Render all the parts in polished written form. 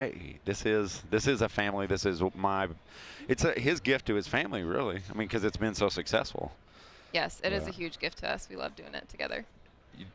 Hey, this is a family. This is his gift to his family, really. I mean, because it's been so successful. Yes, it is Yeah. a huge gift to us. We love doing it together. You,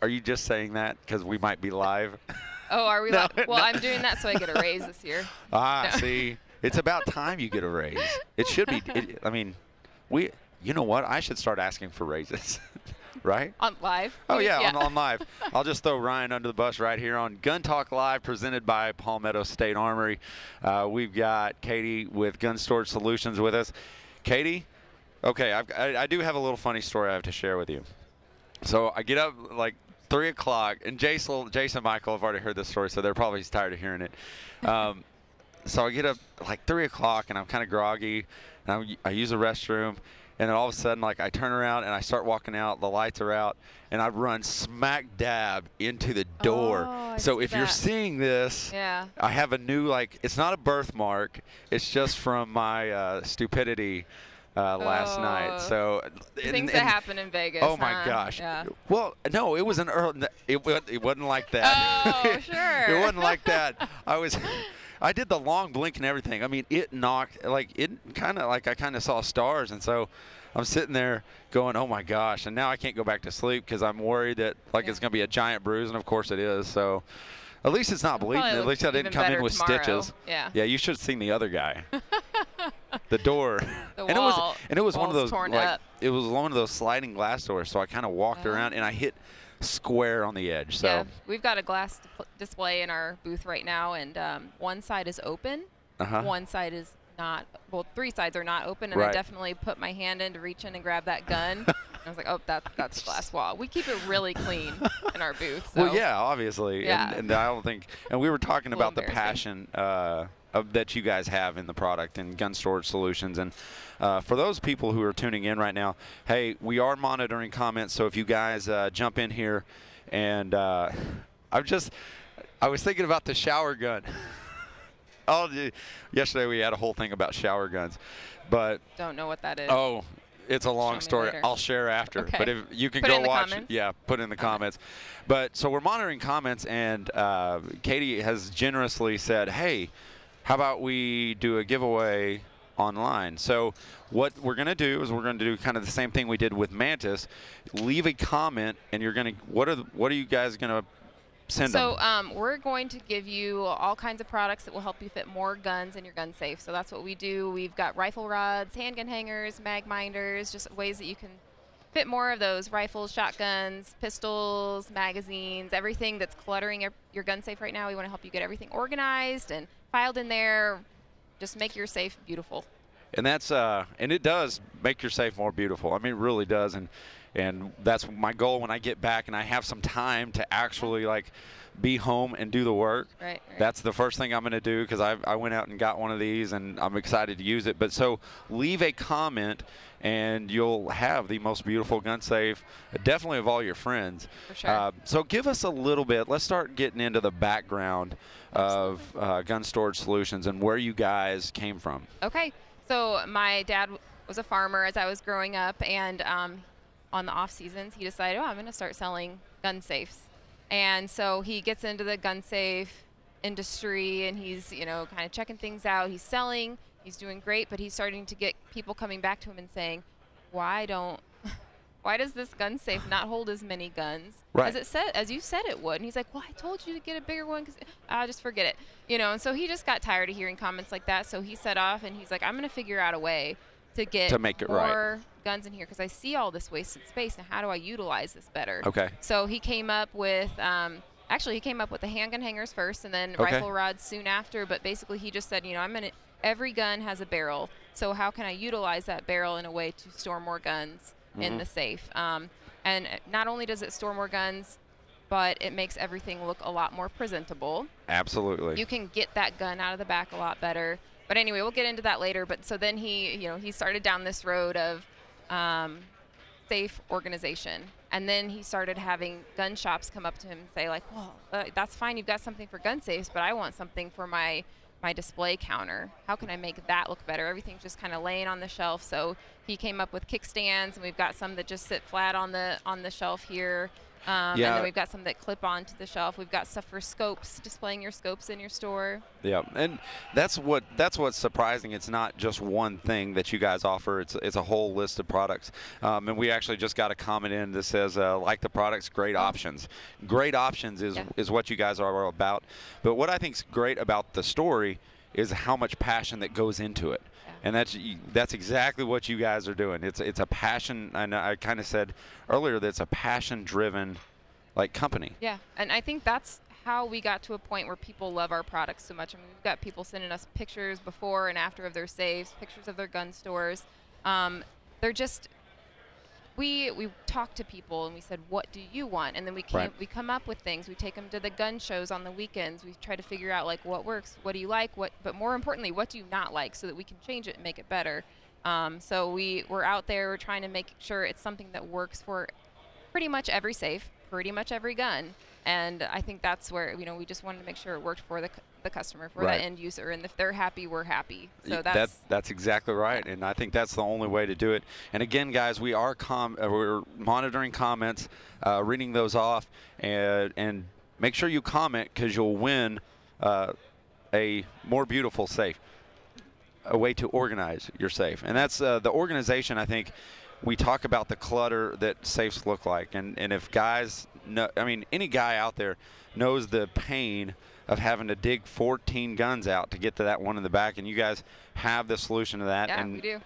are you just saying that because we might be live? Oh, are we No, Well, no. I'm doing that so I get a raise this year. Ah, No. see, it's about time you get a raise. It should be. I mean, we. You know what? I should start asking for raises, right? On live? Oh You- yeah, on live. I'll just throw Ryan under the bus right here on Gun Talk Live, presented by Palmetto State Armory. We've got Katie with Gun Storage Solutions with us. Katie, okay, I do have a little funny story I have to share with you. So I get up like 3 o'clock, and Jason and Michael have already heard this story, so they're probably tired of hearing it. So I get up like 3 o'clock, and I'm kind of groggy, and I use the restroom. And then all of a sudden, like, I turn around and I start walking out. The lights are out, and I run smack dab into the door. Oh, I So see if you're that. seeing this, Yeah. I have a new, like, it's not a birthmark. It's just from my stupidity last night. Oh. So Things that happen in Vegas. oh my huh? gosh. Yeah. Well, no, it was an early. It wasn't like that. Oh, sure. It wasn't like that. I did the long blink and everything. I mean, it knocked, like, it kind of, like, I kind of saw stars. And so I'm sitting there going, oh my gosh. And now I can't go back to sleep because I'm worried that, like, it's going to be a giant bruise. And of course it is. So at least it's not It'll bleeding. probably At look least I didn't even come in better with tomorrow. stitches. Yeah. Yeah, you should have seen the other guy. The door. The and wall. it was one of wall's those, torn like, up. it was one of those sliding glass doors. So I kind of walked Yeah. around and I hit square on the edge. So Yeah, we've got a glass display in our booth right now, and one side is open, uh-huh. one side is not. Well, three sides are not open, and Right. I definitely put my hand in to reach in and grab that gun. I was like, oh, that's glass wall. We keep it really clean in our booth. So. Well, yeah, obviously. Yeah. And I don't think, and we were talking A little about the embarrassing. passion that you guys have in the product and Gun Storage Solutions. And for those people who are tuning in right now, hey, we are monitoring comments. So if you guys jump in here, and I was thinking about the shower gun. Yesterday we had a whole thing about shower guns, but Don't know what that is. oh, it's a long Show me story. later. I'll share after. Okay. But if you can Put it go in the watch, comments? yeah, put it in the comments. But so we're monitoring comments, and Katie has generously said, "Hey, how about we do a giveaway online?" So what we're going to do is we're going to do kind of the same thing we did with Mantis. Leave a comment, and you're going to what are you guys going to send So them? we're going to give you all kinds of products that will help you fit more guns in your gun safe. So that's what we do. We've got rifle rods, handgun hangers, mag minders, just ways that you can fit more of those rifles, shotguns, pistols, magazines, everything that's cluttering your gun safe right now. We want to help you get everything organized and filed in there. Just make your safe beautiful. And that's and it does make your safe more beautiful. I mean, it really does, and that's my goal when I get back and I have some time to actually, like, be home and do the work. Right. That's the first thing I'm going to do, because I went out and got one of these and I'm excited to use it. But so leave a comment and you'll have the most beautiful gun safe, definitely of all your friends. For sure. So give us a little bit. Let's start getting into the background of Gun Storage Solutions and where you guys came from. Okay, so my dad was a farmer as I was growing up, and on the off seasons, he decided, oh, I'm going to start selling gun safes. And so he gets into the gun safe industry, and he's, kind of checking things out. He's selling, he's doing great, but he's starting to get people coming back to him and saying, why does this gun safe not hold as many guns Right. as you said it would? And he's like, well, I told you to get a bigger one, because just forget it. And so he just got tired of hearing comments like that. So he set off and he's like, I'm going to figure out a way to make it right. more guns in here, because I see all this wasted space. Now, how do I utilize this better? Okay. So he came up with, he came up with the handgun hangers first, and then Okay. rifle rods soon after. But basically, he just said, every gun has a barrel. So how can I utilize that barrel in a way to store more guns in the safe? And not only does it store more guns, but it makes everything look a lot more presentable. Absolutely. You can get that gun out of the back a lot better. But anyway, we'll get into that later. But so then he started down this road of safe organization. And then he started having gun shops come up to him and say, like, well, that's fine. You've got something for gun safes, but I want something for my display counter. How can I make that look better? Everything's just kind of laying on the shelf. So he came up with kickstands, and we've got some that just sit flat on the shelf here. And then we've got some that clip onto the shelf. We've got stuff for scopes, displaying your scopes in your store. Yeah, and that's what's surprising. It's not just one thing that you guys offer. It's a whole list of products. And we actually just got a comment in that says, like the products, great options. Great options is what you guys are about. But what I think's great about the story is how much passion that goes into it. And that's exactly what you guys are doing. It's a passion, and I kind of said earlier that it's a passion-driven, like, company. Yeah, and I think that's how we got to a point where people love our products so much. I mean, we've got people sending us pictures before and after of their saves, pictures of their gun stores. They're just, we talked to people and we said, what do you want? And then we come up with things. We take them to the gun shows on the weekends. We try to figure out, like, what works, what do you like, but more importantly, what do you not like, so that we can change it and make it better. So we're out there, we're trying to make sure it's something that works for pretty much every safe, pretty much every gun. And I think that's where, we just wanted to make sure it worked for the customer, for the end user, and if they're happy, we're happy. So that's exactly right, and I think that's the only way to do it. And again, guys, we're monitoring comments, reading those off, and make sure you comment, because you'll win a more beautiful safe, a way to organize your safe. And that's the organization. I think we talk about the clutter that safes look like, and if guys know, I mean, any guy out there knows the pain of having to dig 14 guns out to get to that one in the back, and you guys have the solution to that. Yeah, and we do.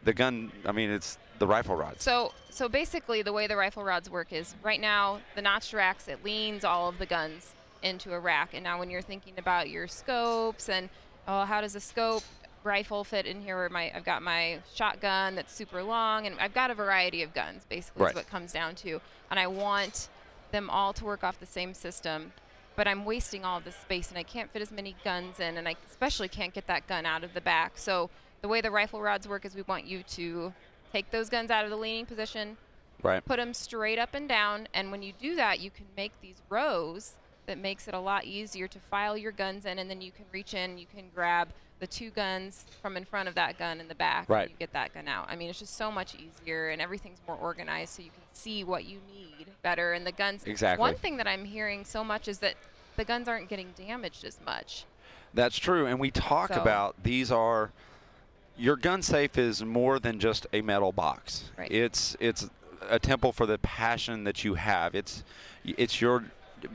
The gun, I mean, it's the rifle rods. So basically the way the rifle rods work is, right now the notched racks, it leans all of the guns into a rack. And now when you're thinking about your scopes and, how does a scope rifle fit in here, where I've got my shotgun that's super long, and I've got a variety of guns, basically is what it comes down to. And I want them all to work off the same system, but I'm wasting all of this space, and I can't fit as many guns in, and I especially can't get that gun out of the back. So the way the rifle rods work is, we want you to take those guns out of the leaning position, put them straight up and down, and when you do that, you can make these rows that makes it a lot easier to file your guns in, and then you can reach in, you can grab the two guns from in front of that gun in the back, and you get that gun out. I mean, it's just so much easier, and everything's more organized, so you can see what you need better. And the guns, one thing that I'm hearing so much is that the guns aren't getting damaged as much. That's true, and we talk about your gun safe is more than just a metal box. It's a temple for the passion that you have. It's your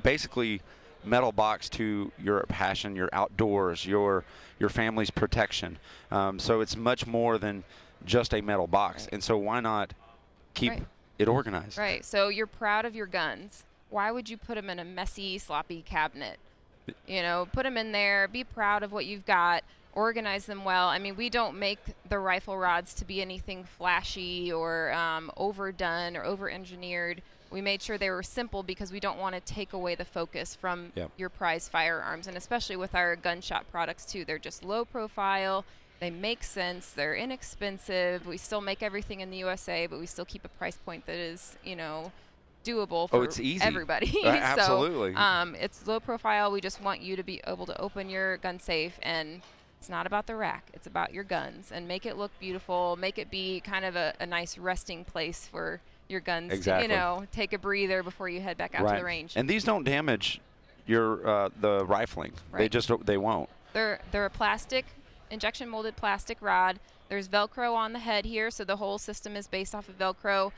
basically metal box to your passion, your outdoors, your family's protection. So it's much more than just a metal box. And so why not keep it organized? Right. So you're proud of your guns. Why would you put them in a messy, sloppy cabinet? Put them in there, be proud of what you've got, organize them well. I mean, we don't make the rifle rods to be anything flashy or overdone or over-engineered. We made sure they were simple because we don't want to take away the focus from your prized firearms, and especially with our gun shop products too. They're just low profile, they make sense, they're inexpensive. We still make everything in the USA, but we still keep a price point that is, doable for it's easy. Everybody. Absolutely. So it's low profile. We just want you to be able to open your gun safe, and it's not about the rack, it's about your guns, and make it look beautiful, make it be kind of a nice resting place for your guns to, take a breather before you head back out to the range. And these don't damage your the rifling. They won't. They're a plastic, injection molded plastic rod. There's Velcro on the head here, so the whole system is based off of Velcro.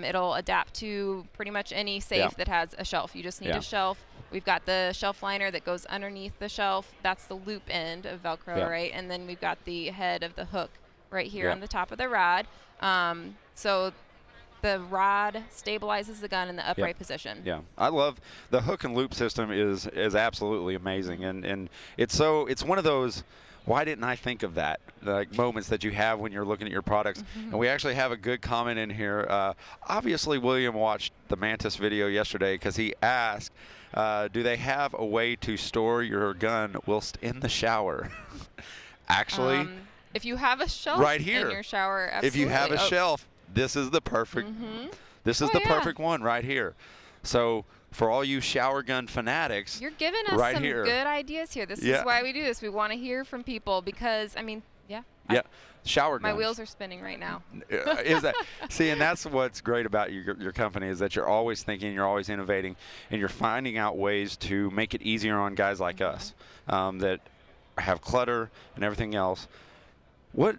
It'll adapt to pretty much any safe that has a shelf. You just need a shelf. We've got the shelf liner that goes underneath the shelf. That's the loop end of Velcro, right? And then we've got the head of the hook right here on the top of the rod. So the rod stabilizes the gun in the upright position. Yeah, I love the hook and loop system. is absolutely amazing, and it's one of those, why didn't I think of that, like, moments that you have when you're looking at your products. And we actually have a good comment in here. Obviously, William watched the Mantis video yesterday because he asked, do they have a way to store your gun whilst in the shower? Actually, if you have a shelf right here in your shower, absolutely. If you have a shelf, this is the perfect perfect one right here. So for all you shower gun fanatics, you're giving us some good ideas here. This is why we do this. We want to hear from people because, I mean, Yeah. Yeah. Shower guns. My wheels are spinning right now. Is that see? And that's what's great about your company is that you're always thinking, you're always innovating, and you're finding out ways to make it easier on guys like us that have clutter and everything else. What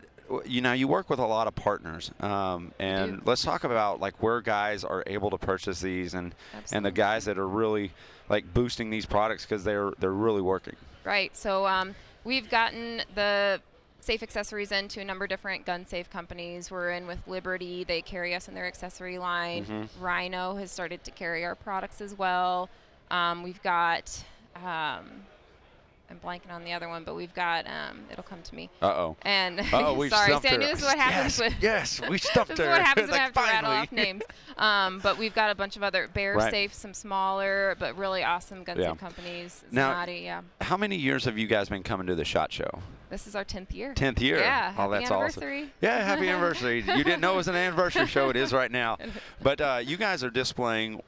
you work with a lot of partners, and let's talk about like where guys are able to purchase these and the guys that are really like boosting these products because they're really working. Right. So we've gotten the safe accessories into a number of different gun safe companies. We're in with Liberty. They carry us in their accessory line. Rhino has started to carry our products as well. We've got, I'm blanking on the other one, but we've got, it'll come to me. Uh-oh. And we sorry, stumped see, I her. knew this is what happens with. Yes, we stumped her. This is what happens when I have to rattle finally. off names. But we've got a bunch of other Bear Safe, some smaller but really awesome gun safe companies. Now, Zanati, how many years have you guys been coming to the SHOT Show? This is our 10th year. 10th year. Yeah. Oh, Happy that's anniversary. awesome. Yeah, happy anniversary. You didn't know it was an anniversary show. It is right now. But you guys are displaying,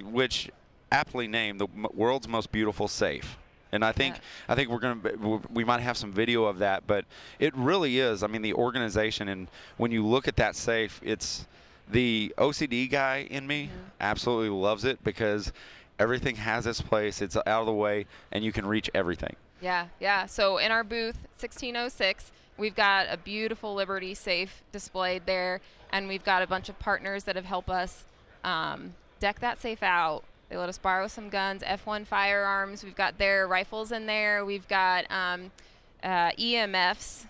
which aptly named the world's most beautiful safe. And I think we might have some video of that, but it really is. I mean, the organization, and when you look at that safe, it's the OCD guy in me absolutely loves it because everything has its place. It's out of the way, and you can reach everything. Yeah. So in our booth, 1606, we've got a beautiful Liberty safe displayed there, and we've got a bunch of partners that have helped us deck that safe out. They let us borrow some guns, F1 firearms. We've got their rifles in there. We've got EMFs,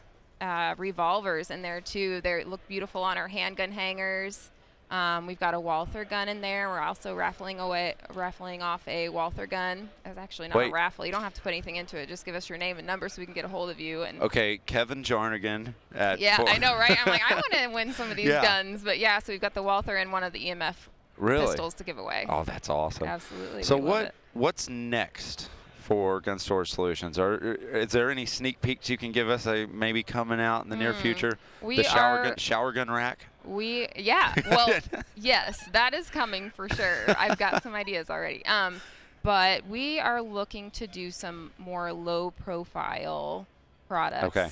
revolvers in there too. They look beautiful on our handgun hangers. We've got a Walther gun in there. We're also raffling off a Walther gun. It's actually not a raffle. You don't have to put anything into it. Just give us your name and number so we can get a hold of you. And okay, Kevin Jarnigan. I know, right? I'm like, I want to win some of these guns. But yeah, so we've got the Walther and one of the EMF pistols to give away. Oh, that's awesome. Absolutely. So what's next for Gun Storage Solutions? Is there any sneak peeks you can give us maybe coming out in the near future? The shower gun rack? Well, yes, that is coming for sure. I've got some ideas already. But we are looking to do some more low profile products. Okay.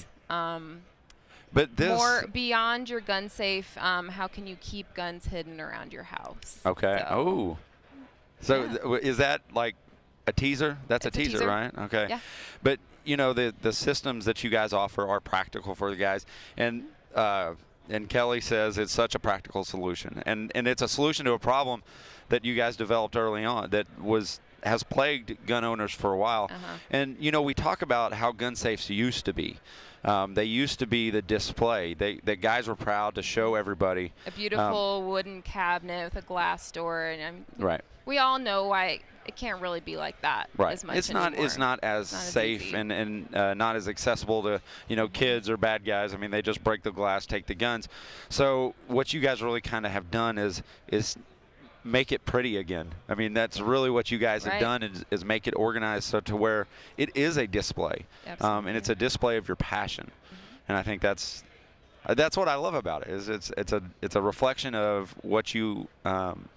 But this more beyond your gun safe, how can you keep guns hidden around your house? Okay. So is that like a teaser? That's a teaser, right? Okay. Yeah. But the systems that you guys offer are practical for the guys, and Kelly says it's such a practical solution, and it's a solution to a problem that you guys developed early on that has plagued gun owners for a while. And we talk about how gun safes used to be. They used to be the display. The guys were proud to show everybody. A beautiful wooden cabinet with a glass door, and we all know why it can't really be like that as much anymore. It's not as safe and not as accessible to kids or bad guys. I mean, they just break the glass, take the guns. So what you guys really kind of have done is make it pretty again. I mean, that's really what you guys have done is make it organized so to where it is a display, and it's a display of your passion. And I think that's what I love about it. Is it's a reflection of what you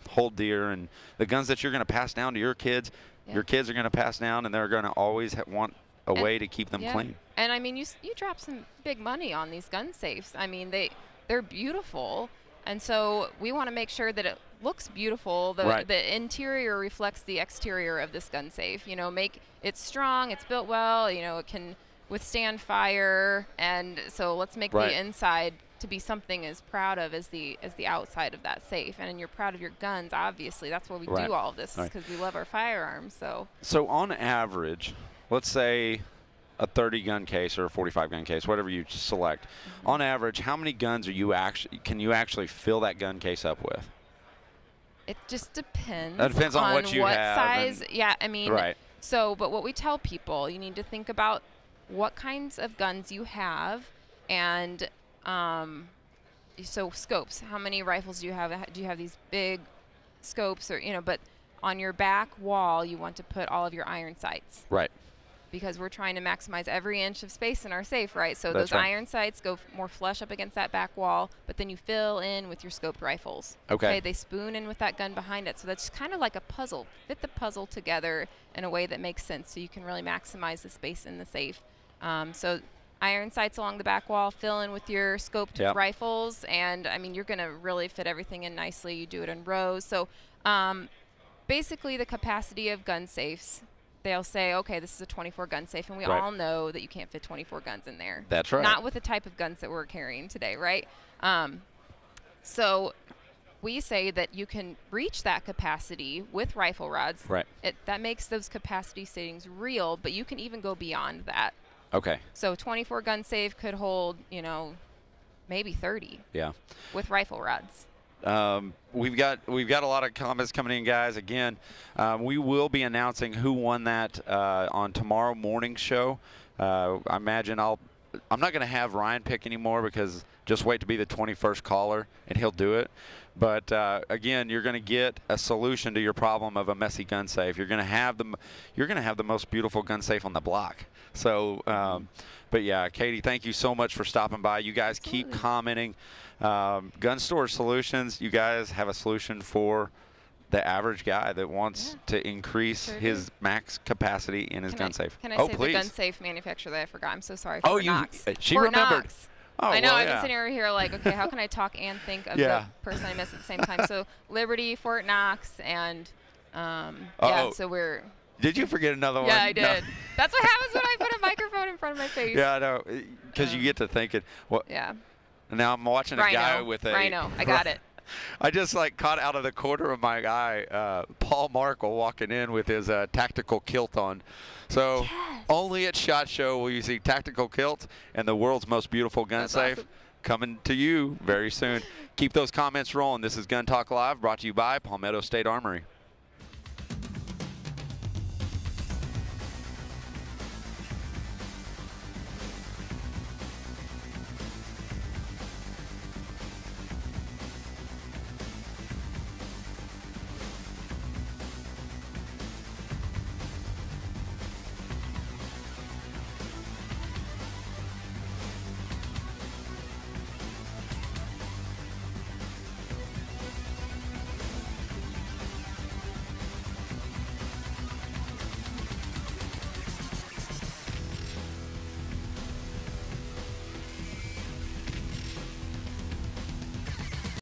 hold dear, and the guns that you're going to pass down to your kids. Your kids are going to pass down, and they're going to always want a way to keep them clean. And I mean, you drop some big money on these gun safes. I mean, they're beautiful, and so we want to make sure that it looks beautiful. The interior reflects the exterior of this gun safe. Make it strong. It's built well. It can withstand fire, and so let's make the inside to be something as proud of as the outside of that safe. And you're proud of your guns, obviously. That's why we do all of this, because we love our firearms. So on average, let's say a 30 gun case or a 45 gun case, whatever you select. On average, how many guns can you actually fill that gun case up with? It just depends. That depends on what you have. Size. I mean, but what we tell people, you need to think about what kinds of guns you have, and so scopes. How many rifles do you have? Do you have these big scopes, or but on your back wall you want to put all of your iron sights. Right. Because we're trying to maximize every inch of space in our safe, right? So those iron sights go more flush up against that back wall, but then you fill in with your scoped rifles. Okay. They spoon in with that gun behind it. So that's kind of like a puzzle. Fit the puzzle together in a way that makes sense so you can really maximize the space in the safe. So iron sights along the back wall, fill in with your scoped Yep. rifles, and I mean, you're going to really fit everything in nicely. You do it in rows. So basically the capacity of gun safes, they'll say, okay, this is a 24 gun safe, and we Right. all know that you can't fit 24 guns in there. That's right. Not with the type of guns that we're carrying today, right? So we say that you can reach that capacity with rifle rods. Right. That makes those capacity settings real, but you can even go beyond that. Okay. So 24 gun safe could hold, you know, maybe 30 Yeah. with rifle rods. We've got a lot of comments coming in, guys. Again, we will be announcing who won that on tomorrow morning's show. I imagine I'm not going to have Ryan pick anymore, because just wait to be the 21st caller and he'll do it. But again, you're going to get a solution to your problem of a messy gun safe. You're going to have the most beautiful gun safe on the block. So, but yeah, Katie, thank you so much for stopping by. You guys keep commenting. Gun Storage Solutions, you guys have a solution for the average guy that wants to increase his max capacity in his gun safe. Can I Oh, say please. the gun safe manufacturer that I forgot? I'm so sorry. Oh, Fort Knox. she Fort remembered. Knox. Oh, I know. well, I've been yeah. sitting over here like, okay, how can I talk and think of Yeah. the person I miss at the same time? So Liberty, Fort Knox, and yeah. Uh-oh. So we're. Did you forget another one? Yeah, I No. did. That's what happens when I put a microphone in front of my face. Yeah, I know, because you get to thinking. Well, Yeah. now I'm watching a guy with a Rhino. I got it. I just like caught out of the corner of my eye Paul Markle walking in with his tactical kilt on. So Yes. only at SHOT Show will you see tactical kilts and the world's most beautiful gun That's safe awesome. coming to you very soon. Keep those comments rolling. This is Gun Talk Live, brought to you by Palmetto State Armory.